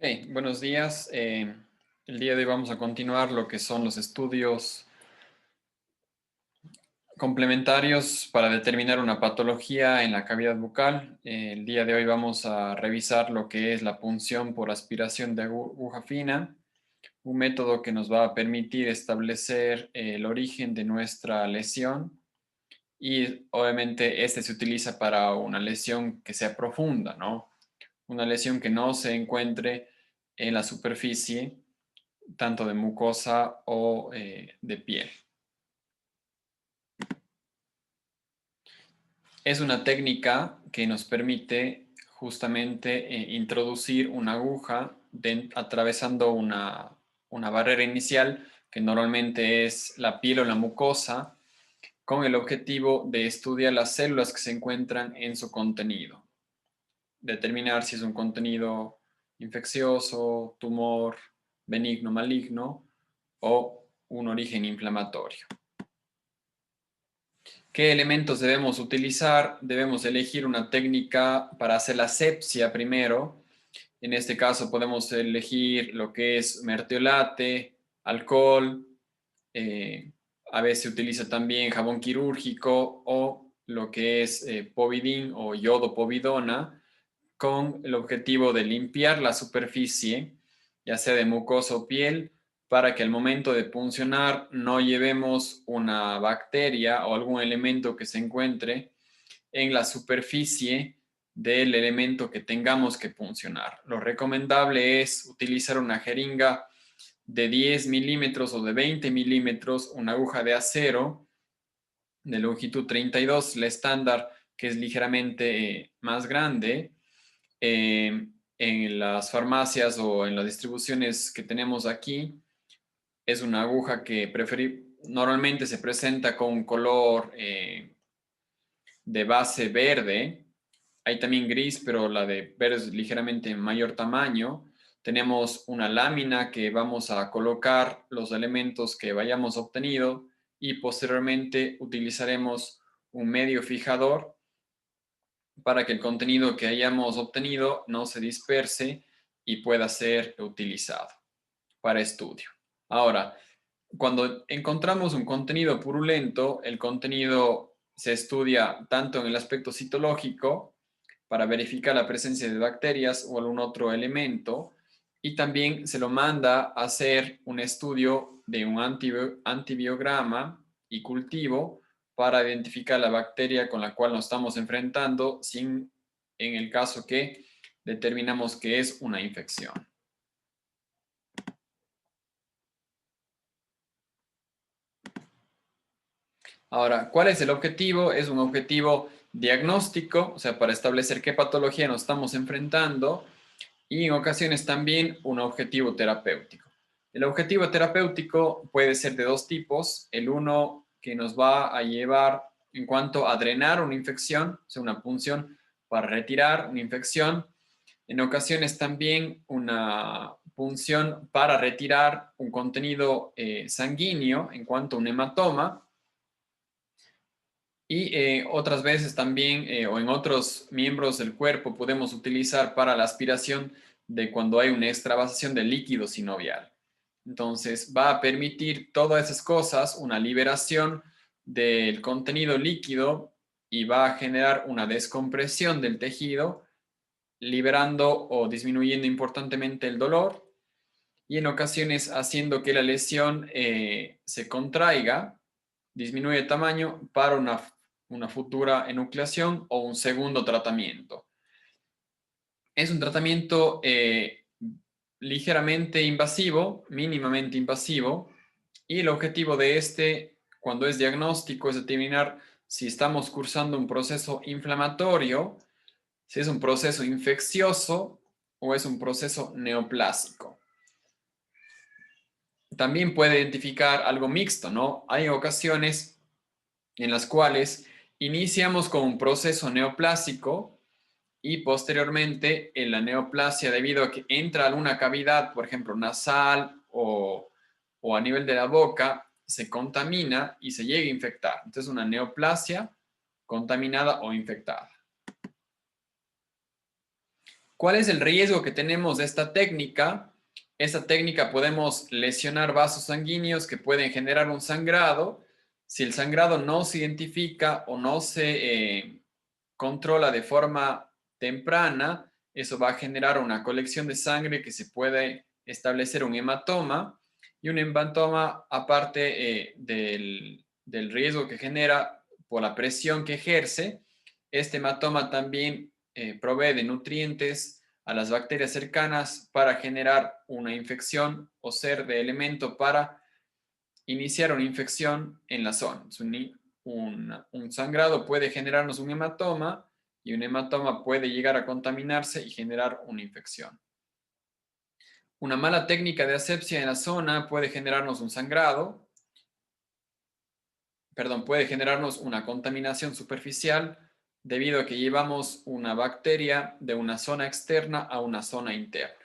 Hey, buenos días. El día de hoy vamos a continuar lo que son los estudios complementarios para determinar una patología en la cavidad bucal. El día de hoy vamos a revisar lo que es la punción por aspiración de aguja fina, un método que nos va a permitir establecer el origen de nuestra lesión y obviamente este se utiliza para una lesión que sea profunda, ¿no? Una lesión que no se encuentre en la superficie tanto de mucosa o de piel. Es una técnica que nos permite justamente introducir una aguja atravesando una barrera inicial que normalmente es la piel o la mucosa, con el objetivo de estudiar las células que se encuentran en su contenido, determinar si es un contenido infeccioso, tumor, benigno, maligno o un origen inflamatorio. ¿Qué elementos debemos utilizar? Debemos elegir una técnica para hacer la asepsia primero. En este caso podemos elegir lo que es mertiolate, alcohol, eh, a veces se utiliza también jabón quirúrgico o lo que es povidín o yodo povidona, con el objetivo de limpiar la superficie, ya sea de mucosa o piel, para que al momento de puncionar no llevemos una bacteria o algún elemento que se encuentre en la superficie del elemento que tengamos que puncionar. Lo recomendable es utilizar una jeringa de 10 milímetros o de 20 milímetros, una aguja de acero de longitud 32, la estándar, que es ligeramente más grande. En las farmacias o en las distribuciones que tenemos aquí, es una aguja que normalmente se presenta con un color de base verde. Hay también gris, pero la de verde es ligeramente mayor tamaño. Tenemos una lámina que vamos a colocar los elementos que vayamos obtenido y posteriormente utilizaremos un medio fijador para que el contenido que hayamos obtenido no se disperse y pueda ser utilizado para estudio. Ahora, cuando encontramos un contenido purulento, el contenido se estudia tanto en el aspecto citológico para verificar la presencia de bacterias o algún otro elemento, y también se lo manda a hacer un estudio de un antibiograma y cultivo para identificar la bacteria con la cual nos estamos enfrentando, sin, en el caso que determinamos que es una infección. Ahora, ¿cuál es el objetivo? Es un objetivo diagnóstico, o sea, para establecer qué patología nos estamos enfrentando, y en ocasiones también un objetivo terapéutico. El objetivo terapéutico puede ser de dos tipos. El uno que nos va a llevar en cuanto a drenar una infección, o sea, una punción para retirar una infección. En ocasiones también una punción para retirar un contenido sanguíneo en cuanto a un hematoma. Y otras veces también, o en otros miembros del cuerpo, podemos utilizar para la aspiración de cuando hay una extravasación de líquido sinovial. Entonces, va a permitir todas esas cosas, una liberación del contenido líquido, y va a generar una descompresión del tejido, liberando o disminuyendo importantemente el dolor, y en ocasiones haciendo que la lesión se contraiga, disminuye de tamaño para una futura enucleación o un segundo tratamiento. Es un tratamiento ligeramente invasivo, mínimamente invasivo, y el objetivo de este, cuando es diagnóstico, es determinar si estamos cursando un proceso inflamatorio, si es un proceso infeccioso o es un proceso neoplásico. También puede identificar algo mixto, ¿no? Hay ocasiones en las cuales iniciamos con un proceso neoplásico y posteriormente en la neoplasia, debido a que entra a alguna cavidad, por ejemplo nasal o a nivel de la boca, se contamina y se llega a infectar. Entonces, una neoplasia contaminada o infectada. ¿Cuál es el riesgo que tenemos de esta técnica? Esta técnica podemos lesionar vasos sanguíneos que pueden generar un sangrado. Si el sangrado no se identifica o no se controla de forma temprana, eso va a generar una colección de sangre que se puede establecer un hematoma, y un hematoma, aparte del riesgo que genera por la presión que ejerce, este hematoma también provee de nutrientes a las bacterias cercanas para generar una infección o ser de elemento para iniciar una infección en la zona. Un sangrado puede generarnos un hematoma, y un hematoma puede llegar a contaminarse y generar una infección. Una mala técnica de asepsia en la zona puede generarnos un sangrado, puede generarnos una contaminación superficial debido a que llevamos una bacteria de una zona externa a una zona interna.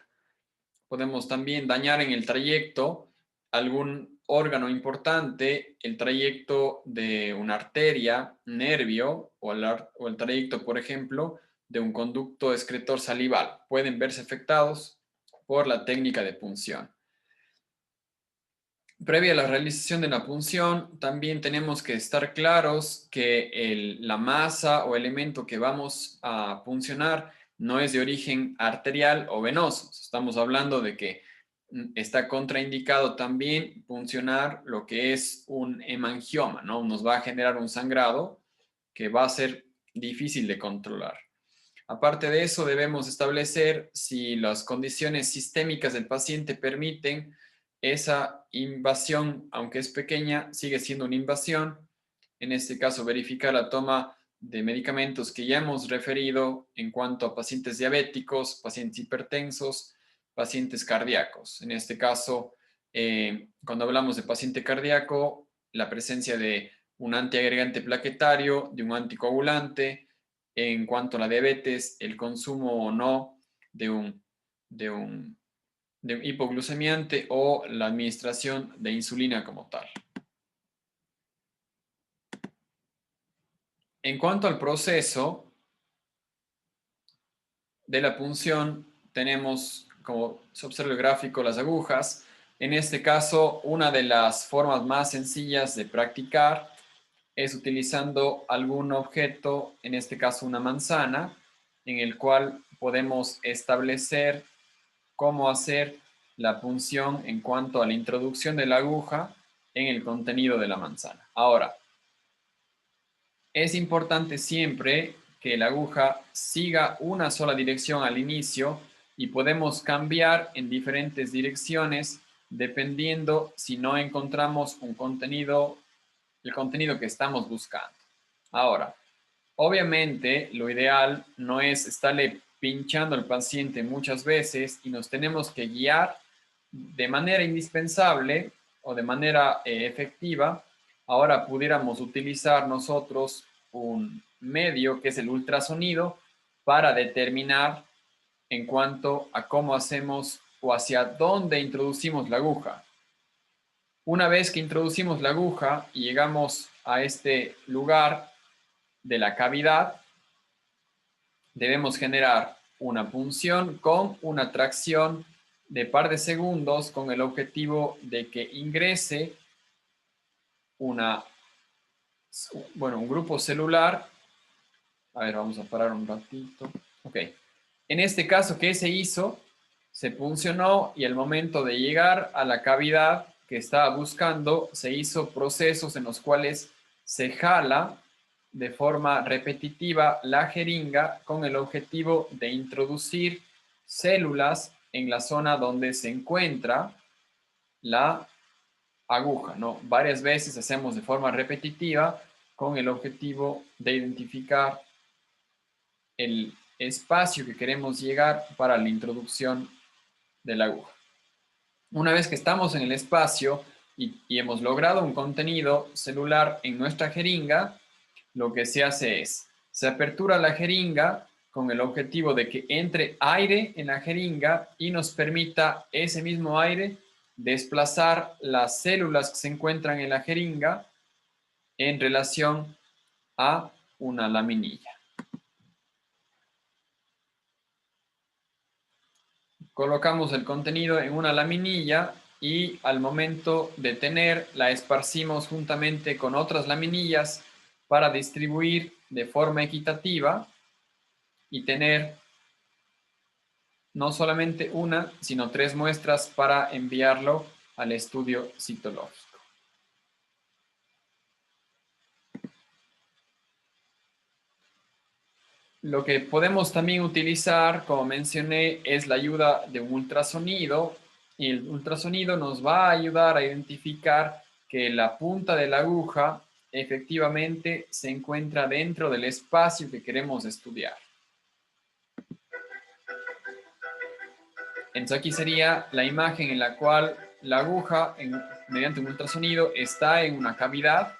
Podemos también dañar en el trayecto algún órgano importante, el trayecto de una arteria, nervio, o el trayecto, por ejemplo, de un conducto excretor salival. Pueden verse afectados por la técnica de punción. Previa a la realización de la punción, también tenemos que estar claros que la masa o elemento que vamos a puncionar no es de origen arterial o venoso. Estamos hablando de que está contraindicado también puncionar lo que es un hemangioma, ¿no? Nos va a generar un sangrado que va a ser difícil de controlar. Aparte de eso, debemos establecer si las condiciones sistémicas del paciente permiten esa invasión, aunque es pequeña, sigue siendo una invasión. En este caso, verificar la toma de medicamentos que ya hemos referido en cuanto a pacientes diabéticos, pacientes hipertensos, pacientes cardíacos. En este caso, cuando hablamos de paciente cardíaco, la presencia de un antiagregante plaquetario, de un anticoagulante. En cuanto a la diabetes, el consumo o no de de un hipoglucemiante, o la administración de insulina como tal. En cuanto al proceso de la punción, tenemos, como se observa el gráfico, las agujas. En este caso, una de las formas más sencillas de practicar es utilizando algún objeto, en este caso una manzana, en el cual podemos establecer cómo hacer la punción en cuanto a la introducción de la aguja en el contenido de la manzana. Ahora, es importante siempre que la aguja siga una sola dirección al inicio, y podemos cambiar en diferentes direcciones dependiendo si no encontramos el contenido que estamos buscando. Ahora, obviamente, lo ideal no es estarle pinchando al paciente muchas veces, y nos tenemos que guiar de manera indispensable o de manera efectiva. Ahora pudiéramos utilizar nosotros un medio que es el ultrasonido para determinar en cuanto a cómo hacemos o hacia dónde introducimos la aguja. Una vez que introducimos la aguja y llegamos a este lugar de la cavidad, debemos generar una punción con una tracción de par de segundos con el objetivo de que ingrese un grupo celular. A ver, vamos a parar un ratito. Ok. En este caso, ¿qué se hizo? Se puncionó, y al momento de llegar a la cavidad que estaba buscando, se hizo procesos en los cuales se jala de forma repetitiva la jeringa con el objetivo de introducir células en la zona donde se encuentra la aguja, ¿no? Varias veces hacemos de forma repetitiva con el objetivo de identificar el espacio que queremos llegar para la introducción de la aguja. Una vez que estamos en el espacio y hemos logrado un contenido celular en nuestra jeringa, lo que se hace es, se apertura la jeringa con el objetivo de que entre aire en la jeringa y nos permita ese mismo aire desplazar las células que se encuentran en la jeringa en relación a una laminilla. colocamos el contenido en una laminilla y al momento de tener, la esparcimos juntamente con otras laminillas para distribuir de forma equitativa y tener no solamente una, sino 3 muestras para enviarlo al estudio citológico. Lo que podemos también utilizar, como mencioné, es la ayuda de un ultrasonido, y el ultrasonido nos va a ayudar a identificar que la punta de la aguja efectivamente se encuentra dentro del espacio que queremos estudiar. Entonces aquí sería la imagen en la cual la aguja, mediante un ultrasonido, está en una cavidad,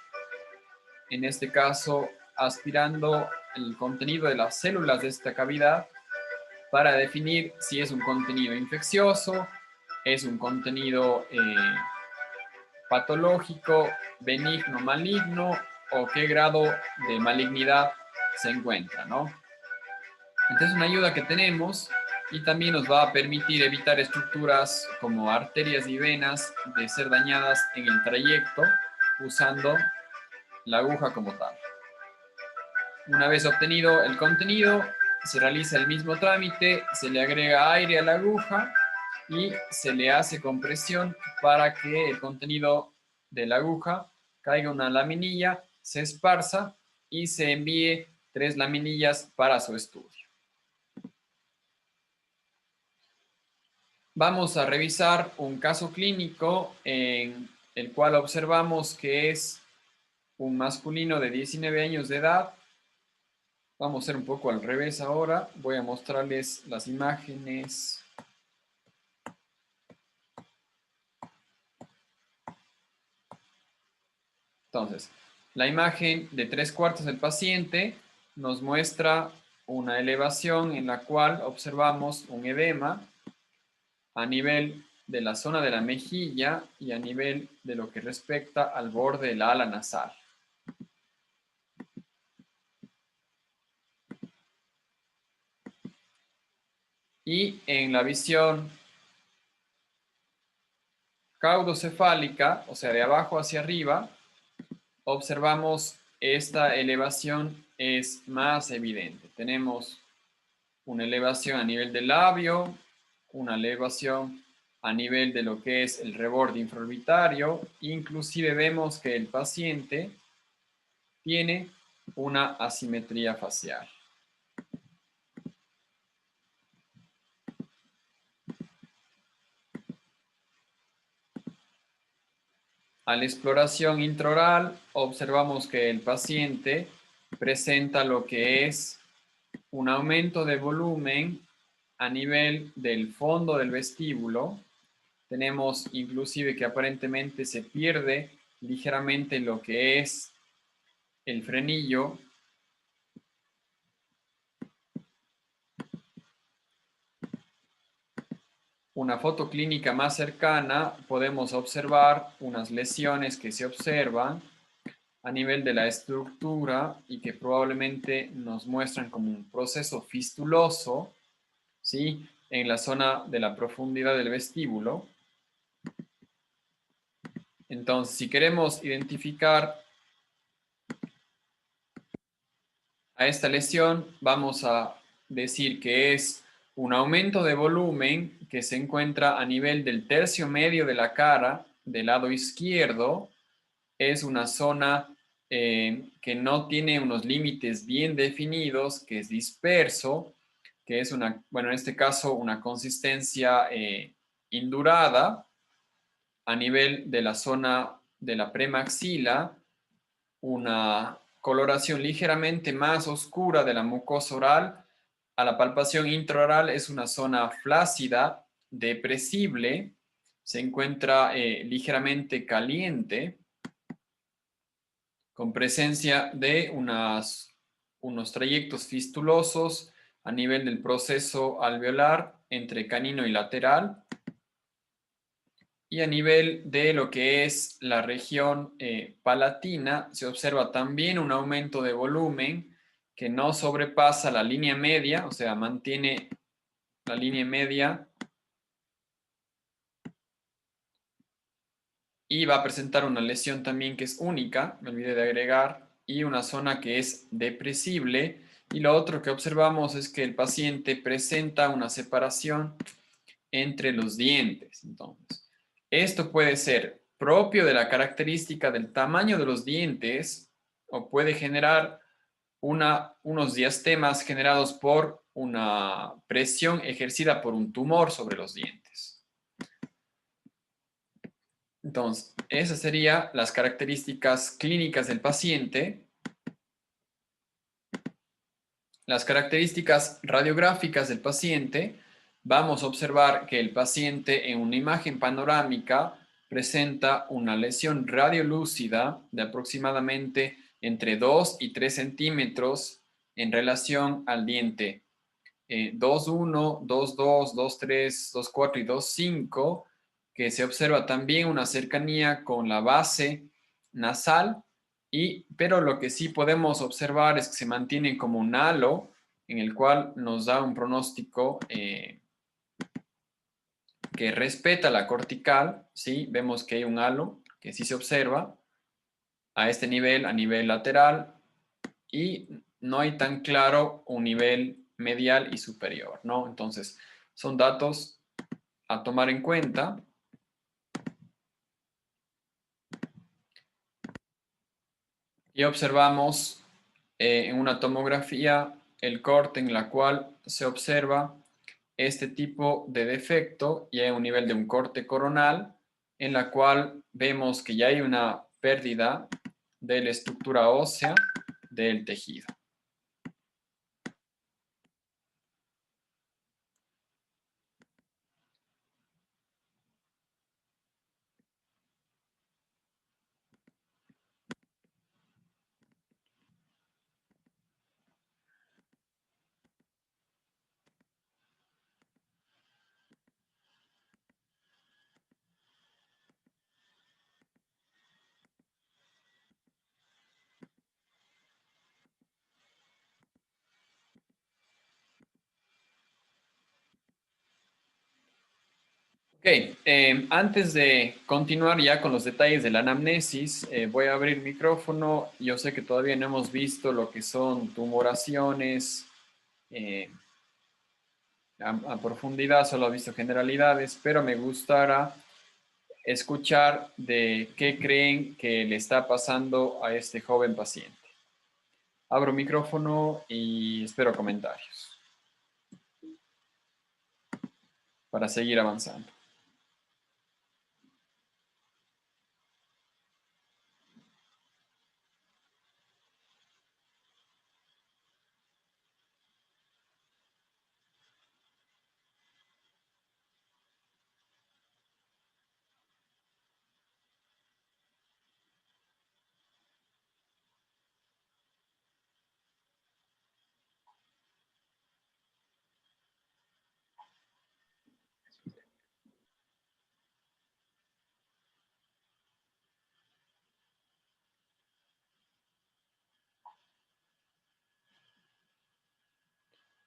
en este caso aspirando el contenido de las células de esta cavidad para definir si es un contenido infeccioso, es un contenido patológico, benigno, maligno, o qué grado de malignidad se encuentra, ¿no? Entonces, una ayuda que tenemos y también nos va a permitir evitar estructuras como arterias y venas de ser dañadas en el trayecto usando la aguja como tal. Una vez obtenido el contenido, se realiza el mismo trámite, se le agrega aire a la aguja y se le hace compresión para que el contenido de la aguja caiga en una laminilla, se esparza y se envíe 3 laminillas para su estudio. Vamos a revisar un caso clínico en el cual observamos que es un masculino de 19 años de edad. Vamos a hacer un poco al revés ahora. Voy a mostrarles las imágenes. Entonces, la imagen de 3/4 del paciente nos muestra una elevación en la cual observamos un edema a nivel de la zona de la mejilla y a nivel de lo que respecta al borde del ala nasal. Y en la visión caudocefálica, o sea, de abajo hacia arriba, observamos esta elevación es más evidente. Tenemos una elevación a nivel del labio, una elevación a nivel de lo que es el reborde infraorbitario, inclusive vemos que el paciente tiene una asimetría facial. A la exploración intraoral observamos que el paciente presenta lo que es un aumento de volumen a nivel del fondo del vestíbulo. Tenemos inclusive que aparentemente se pierde ligeramente lo que es el frenillo. Una foto clínica más cercana podemos observar unas lesiones que se observan a nivel de la estructura y que probablemente nos muestran como un proceso fistuloso, ¿sí?, en la zona de la profundidad del vestíbulo. Entonces, si queremos identificar a esta lesión, vamos a decir que es un aumento de volumen que se encuentra a nivel del tercio medio de la cara del lado izquierdo. Es una zona que no tiene unos límites bien definidos, que es disperso, que es una, bueno, en este caso una consistencia indurada a nivel de la zona de la premaxila, una coloración ligeramente más oscura de la mucosa oral. A la palpación intraoral es una zona flácida, depresible, se encuentra ligeramente caliente, con presencia de unos trayectos fistulosos a nivel del proceso alveolar entre canino y lateral, y a nivel de lo que es la región palatina se observa también un aumento de volumen que no sobrepasa la línea media, o sea, mantiene la línea media y va a presentar una lesión también que es única, me olvidé de agregar, y una zona que es depresible. Y lo otro que observamos es que el paciente presenta una separación entre los dientes. Entonces, esto puede ser propio de la característica del tamaño de los dientes o puede generar unos diastemas generados por una presión ejercida por un tumor sobre los dientes. Entonces, esas serían las características clínicas del paciente. Las características radiográficas del paciente, vamos a observar que el paciente en una imagen panorámica presenta una lesión radiolúcida de aproximadamente entre 2 y 3 centímetros en relación al diente 2.1, 2.2, 2.3, 2.4 y 2.5, que se observa también una cercanía con la base nasal, pero lo que sí podemos observar es que se mantiene como un halo, en el cual nos da un pronóstico que respeta la cortical, ¿sí? Vemos que hay un halo que sí se observa a este nivel, a nivel lateral, y no hay tan claro un nivel medial y superior, ¿no? Entonces, son datos a tomar en cuenta. Y observamos en una tomografía el corte en la cual se observa este tipo de defecto y hay un nivel de un corte coronal en la cual vemos que ya hay una pérdida de la estructura ósea del tejido. Ok, antes de continuar ya con los detalles de la anamnesis, voy a abrir micrófono. Yo sé que todavía no hemos visto lo que son tumoraciones eh, a profundidad, solo he visto generalidades, pero me gustará escuchar de qué creen que le está pasando a este joven paciente. Abro micrófono y espero comentarios para seguir avanzando.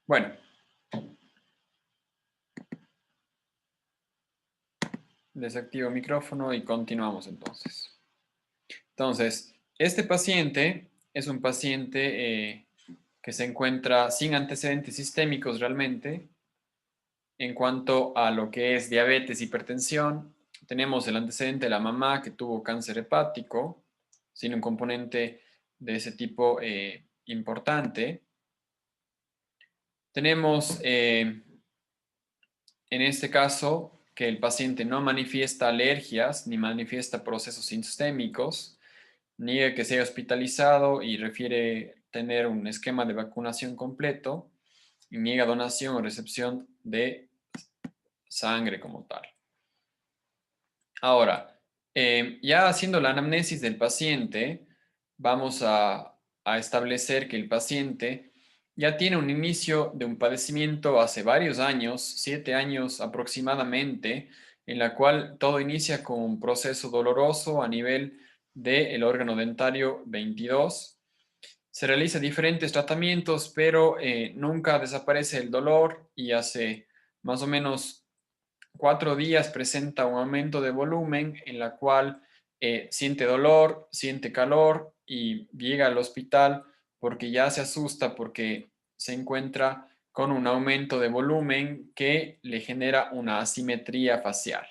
Bueno, desactivo micrófono y continuamos entonces. Entonces, este paciente es un paciente que se encuentra sin antecedentes sistémicos realmente. En cuanto a lo que es diabetes, hipertensión, tenemos el antecedente de la mamá que tuvo cáncer hepático, sin un componente de ese tipo importante. Tenemos en este caso que el paciente no manifiesta alergias ni manifiesta procesos sistémicos, niega que sea hospitalizado y refiere tener un esquema de vacunación completo y niega donación o recepción de sangre como tal. Ahora, ya haciendo la anamnesis del paciente, vamos a establecer que el paciente ya tiene un inicio de un padecimiento hace varios años, 7 años aproximadamente, en la cual todo inicia con un proceso doloroso a nivel del órgano dentario 22. Se realizan diferentes tratamientos, pero nunca desaparece el dolor y hace más o menos 4 días presenta un aumento de volumen en la cual siente dolor, siente calor y llega al hospital porque ya se asusta porque se encuentra con un aumento de volumen que le genera una asimetría facial.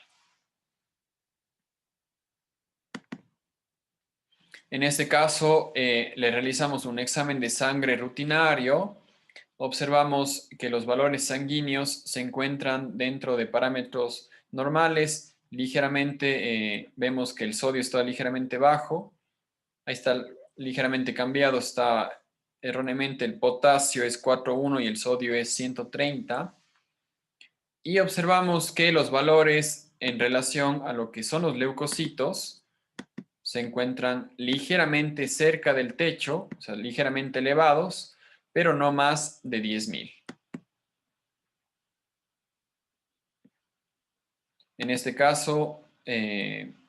En este caso, le realizamos un examen de sangre rutinario. Observamos que los valores sanguíneos se encuentran dentro de parámetros normales. Ligeramente, vemos que el sodio está ligeramente bajo. Ahí está ligeramente cambiado, está erróneamente el potasio es 4,1 y el sodio es 130. Y observamos que los valores en relación a lo que son los leucocitos se encuentran ligeramente cerca del techo, o sea, ligeramente elevados, pero no más de 10.000. En este caso,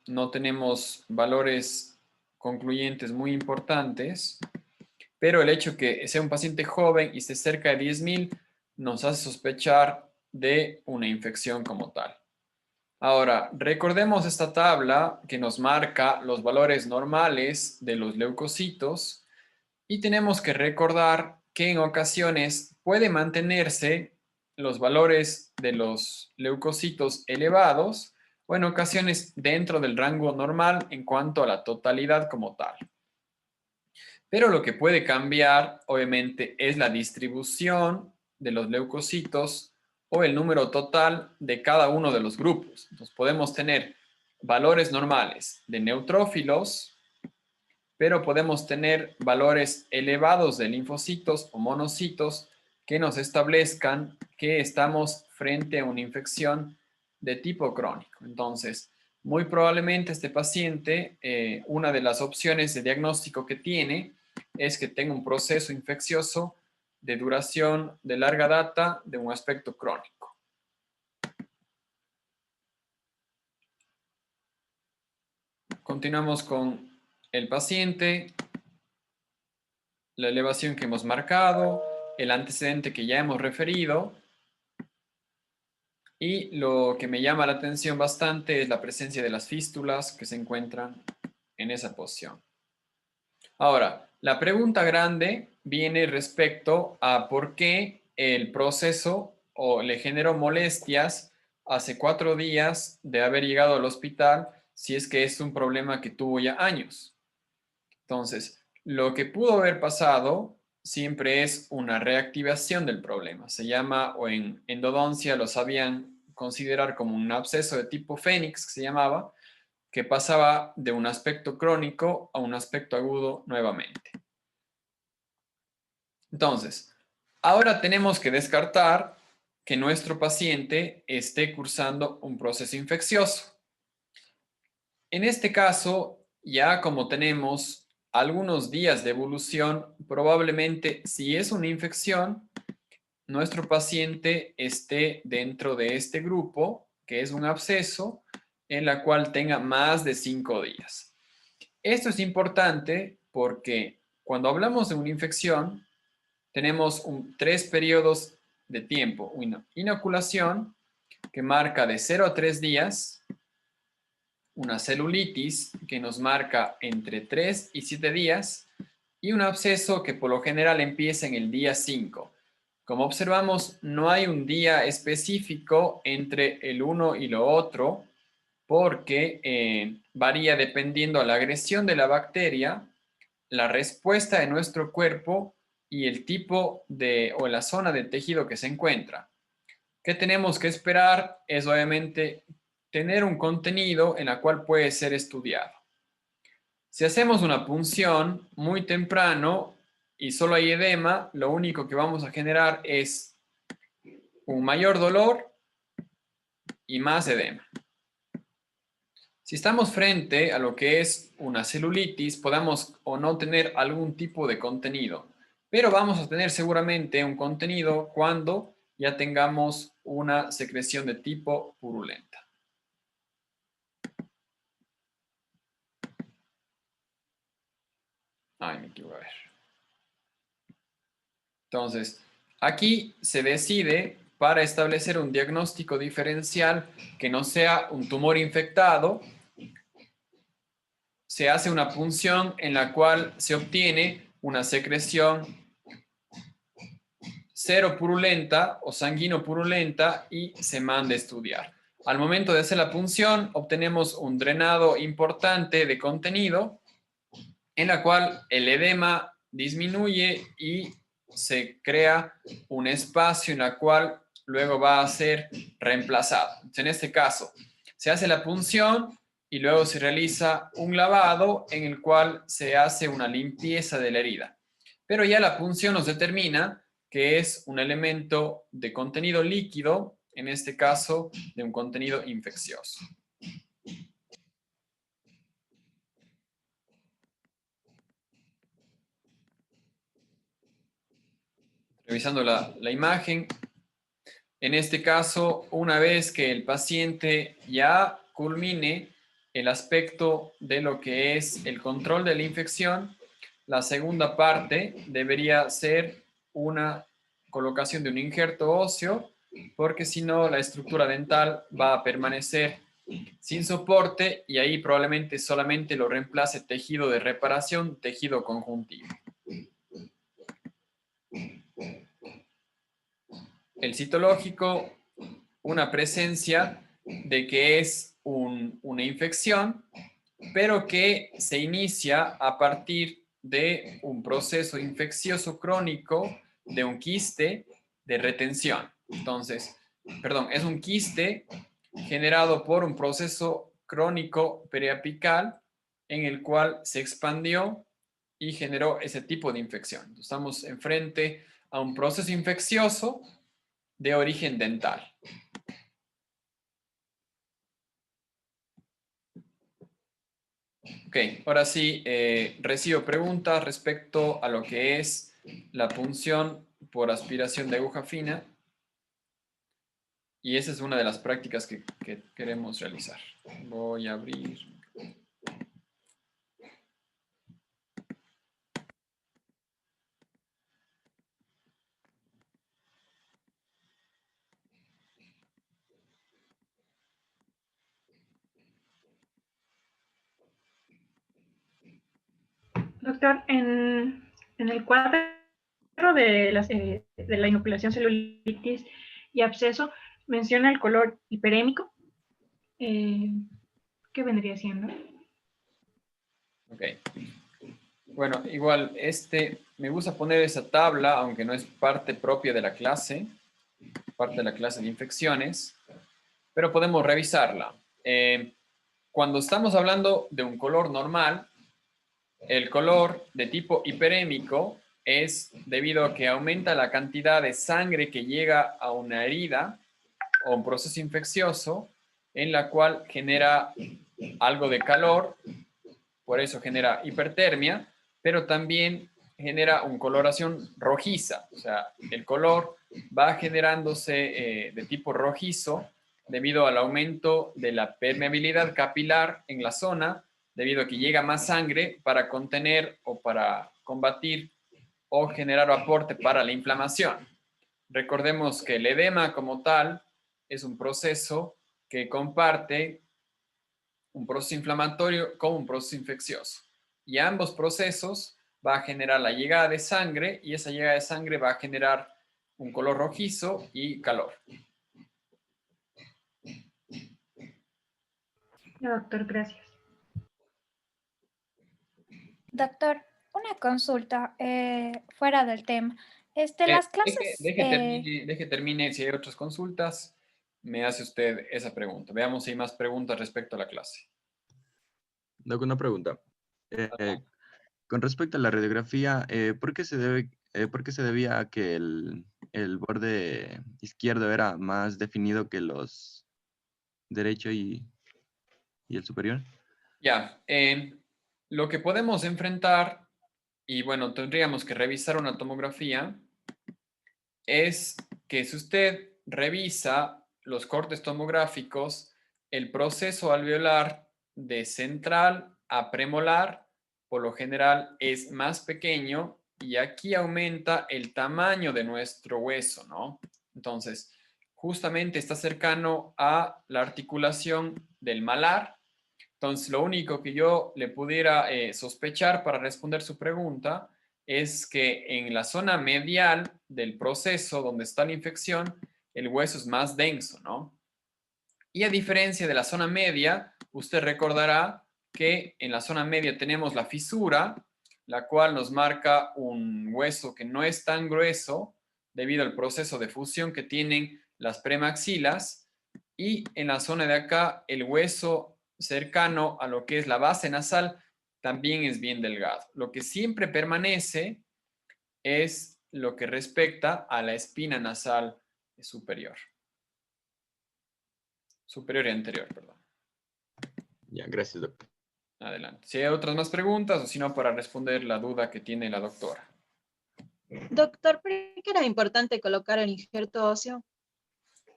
no tenemos valores concluyentes muy importantes, pero el hecho que sea un paciente joven y esté cerca de 10.000 nos hace sospechar de una infección como tal. Ahora, recordemos esta tabla que nos marca los valores normales de los leucocitos y tenemos que recordar que en ocasiones puede mantenerse los valores de los leucocitos elevados o en ocasiones dentro del rango normal en cuanto a la totalidad como tal. Pero lo que puede cambiar, obviamente, es la distribución de los leucocitos o el número total de cada uno de los grupos. Entonces, podemos tener valores normales de neutrófilos, pero podemos tener valores elevados de linfocitos o monocitos que nos establezcan que estamos frente a una infección de tipo crónico. Entonces, muy probablemente este paciente, una de las opciones de diagnóstico que tiene es que tenga un proceso infeccioso de duración de larga data de un aspecto crónico. Continuamos con el paciente, la elevación que hemos marcado, el antecedente que ya hemos referido. Y lo que me llama la atención bastante es la presencia de las fístulas que se encuentran en esa posición. Ahora, la pregunta grande viene respecto a por qué el proceso o le generó molestias hace 4 días de haber llegado al hospital si es que es un problema que tuvo ya años. Entonces, lo que pudo haber pasado siempre es una reactivación del problema. Se llama, o en endodoncia lo sabían considerar como un absceso de tipo Fénix, que se llamaba, que pasaba de un aspecto crónico a un aspecto agudo nuevamente. Entonces, ahora tenemos que descartar que nuestro paciente esté cursando un proceso infeccioso. En este caso, ya como tenemos algunos días de evolución, probablemente si es una infección, nuestro paciente esté dentro de este grupo, que es un absceso, en la cual tenga más de 5 días. Esto es importante porque cuando hablamos de una infección, tenemos 3 periodos de tiempo. Una inoculación, que marca de 0 a 3 días, una celulitis que nos marca entre 3 y 7 días y un absceso que por lo general empieza en el día 5. Como observamos, no hay un día específico entre el uno y lo otro porque varía dependiendo de la agresión de la bacteria, la respuesta de nuestro cuerpo y el tipo de o la zona del tejido que se encuentra. ¿Qué tenemos que esperar? Es obviamente tener un contenido en la cual puede ser estudiado. Si hacemos una punción muy temprano y solo hay edema, lo único que vamos a generar es un mayor dolor y más edema. Si estamos frente a lo que es una celulitis, podemos o no tener algún tipo de contenido, pero vamos a tener seguramente un contenido cuando ya tengamos una secreción de tipo purulenta. Ay, me equivoco, a ver. Entonces, aquí se decide para establecer un diagnóstico diferencial que no sea un tumor infectado, se hace una punción en la cual se obtiene una secreción seropurulenta o sanguinopurulenta y se manda a estudiar. Al momento de hacer la punción, obtenemos un drenado importante de contenido en la cual el edema disminuye y se crea un espacio en el cual luego va a ser reemplazado. En este caso, se hace la punción y luego se realiza un lavado en el cual se hace una limpieza de la herida. Pero ya la punción nos determina que es un elemento de contenido líquido, en este caso de un contenido infeccioso. Revisando la imagen, en este caso, una vez que el paciente ya culmine el aspecto de lo que es el control de la infección, la segunda parte debería ser una colocación de un injerto óseo, porque si no, la estructura dental va a permanecer sin soporte y ahí probablemente solamente lo reemplace tejido de reparación, tejido conjuntivo. El citológico, una presencia de que es una infección, pero que se inicia a partir de un proceso infeccioso crónico de un quiste de retención. Entonces, perdón, es un quiste generado por un proceso crónico periapical en el cual se expandió y generó ese tipo de infección. Entonces, estamos enfrente a un proceso infeccioso de origen dental. Ok, ahora sí, recibo preguntas respecto a lo que es la punción por aspiración de aguja fina y esa es una de las prácticas que queremos realizar. Voy a abrir. Doctor, en el cuadro de la inoculación celulitis y absceso menciona el color hiperémico. ¿Qué vendría siendo? Ok. Bueno, igual, me gusta poner esa tabla, aunque no es parte propia de la clase, parte de la clase de infecciones, pero podemos revisarla. Cuando estamos hablando de un color normal, el color de tipo hiperémico es debido a que aumenta la cantidad de sangre que llega a una herida o un proceso infeccioso en la cual genera algo de calor, por eso genera hipertermia, pero también genera una coloración rojiza, o sea, el color va generándose de tipo rojizo debido al aumento de la permeabilidad capilar en la zona, debido a que llega más sangre para contener o para combatir o generar aporte para la inflamación. Recordemos que el edema como tal es un proceso que comparte un proceso inflamatorio con un proceso infeccioso. Y ambos procesos va a generar la llegada de sangre y esa llegada de sangre va a generar un color rojizo y calor. No, doctor, gracias. Doctor, una consulta fuera del tema. Las clases, Deje termine. Si hay otras consultas, me hace usted esa pregunta. Veamos si hay más preguntas respecto a la clase. Doc, una pregunta. Con respecto a la radiografía, ¿por qué por qué se debía a que el borde izquierdo era más definido que los derecho y el superior? Ya, lo que podemos enfrentar, y bueno, tendríamos que revisar una tomografía, es que si usted revisa los cortes tomográficos, el proceso alveolar de central a premolar, por lo general, es más pequeño y aquí aumenta el tamaño de nuestro hueso, ¿no? Entonces, justamente está cercano a la articulación del malar Entonces, lo único que yo le pudiera sospechar para responder su pregunta es que en la zona medial del proceso donde está la infección, el hueso es más denso, ¿no? Y a diferencia de la zona media, usted recordará que en la zona media tenemos la fisura, la cual nos marca un hueso que no es tan grueso debido al proceso de fusión que tienen las premaxilas. Y en la zona de acá, el hueso cercano a lo que es la base nasal también es bien delgado. Lo que siempre permanece es lo que respecta a la espina nasal superior. Superior y anterior, perdón. Ya, gracias, doctor. Adelante. Si hay otras más preguntas o si no, para responder la duda que tiene la doctora. Doctor, ¿por qué era importante colocar el injerto óseo?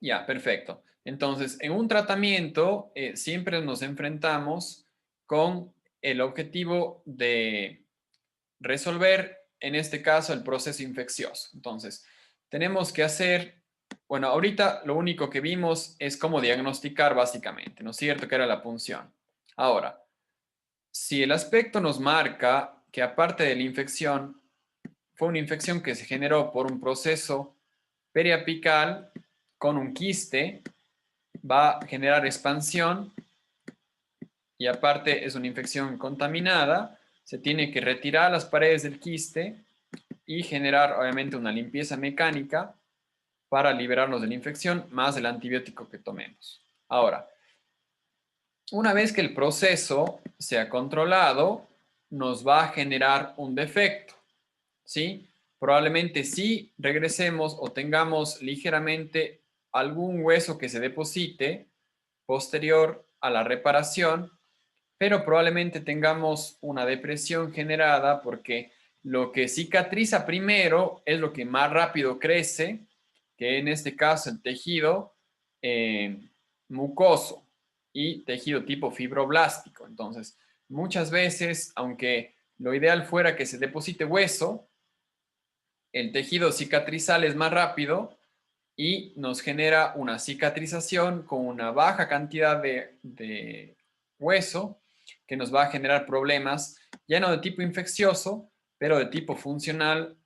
Ya, perfecto. Entonces, en un tratamiento siempre nos enfrentamos con el objetivo de resolver, en este caso, el proceso infeccioso. Entonces, tenemos que hacer, bueno, ahorita lo único que vimos es cómo diagnosticar básicamente, ¿no es cierto? Que era la punción. Ahora, si el aspecto nos marca que aparte de la infección, fue una infección que se generó por un proceso periapical con un quiste, va a generar expansión y aparte es una infección contaminada, se tiene que retirar las paredes del quiste y generar obviamente una limpieza mecánica para liberarnos de la infección más el antibiótico que tomemos. Ahora, una vez que el proceso sea controlado, nos va a generar un defecto, ¿sí? Probablemente sí regresemos o tengamos ligeramente algún hueso que se deposite posterior a la reparación, pero probablemente tengamos una depresión generada porque lo que cicatriza primero es lo que más rápido crece, que en este caso el tejido mucoso y tejido tipo fibroblástico. Entonces, muchas veces, aunque lo ideal fuera que se deposite hueso, el tejido cicatrizal es más rápido y nos genera una cicatrización con una baja cantidad de hueso que nos va a generar problemas ya no de tipo infeccioso, pero de tipo funcional